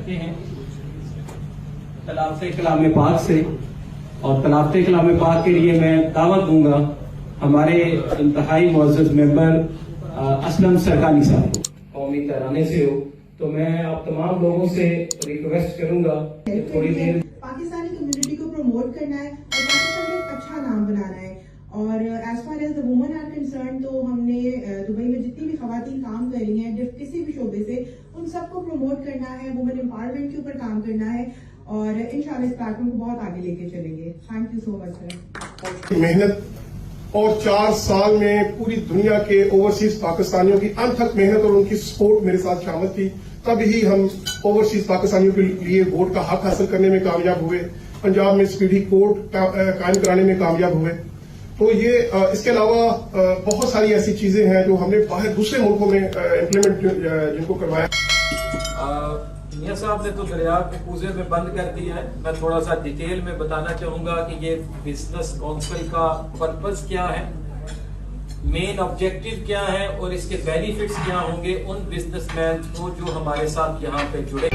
रखे हैं तलाफ्ते कलाम पाक से, और तलाफ्ते कलाम पाक के लिए मैं दावत दूंगा हमारे इंतहाई मुअज़्ज़ज़ मेंबर असलम सरकानी साहब को। कौमी तराने से हो तो मैं आप तमाम लोगों से रिक्वेस्ट करूंगा कि थोड़ी देर पाकिस्तानी कम्युनिटी को प्रमोट करना है और पाकिस्तान में एक अच्छा नाम बनाना है। और as far as the women are concern, तो हमने दुबई में जितनी भी खवातीन काम कर रही हैं किसी भी शोबे से, उन सबको प्रमोट करना है, वुमेन एम्पावरमेंट के ऊपर काम करना है और इंशाल्लाह इस प्लेटफॉर्म को बहुत आगे लेके चलेंगे। Thank you so much sir. मेहनत और 4 साल में पूरी दुनिया के ओवरसीज पाकिस्तानियों की अनथक मेहनत और उनकी सपोर्ट मेरे साथ शामिल थी, तब ही हम ओवरसीज पाकिस्तानियों के लिए वोट का हक हासिल करने में कामयाब हुए, पंजाब में स्पीडी कोर्ट कायम कराने में कामयाब हुए। तो ये इसके अलावा बहुत सारी ऐसी चीजें हैं जो हमने बाहर दूसरे मुल्कों में इम्प्लीमेंट जिनको करवाया। मियां साहब ने तो दरिया के कूजे में बंद कर दिया है। मैं थोड़ा सा डिटेल में बताना चाहूंगा कि ये बिजनेस काउंसिल का पर्पस क्या है, मेन ऑब्जेक्टिव क्या है और इसके बेनिफिट्स क्या होंगे उन बिजनेसमैन को जो हमारे साथ यहाँ पे जुड़े।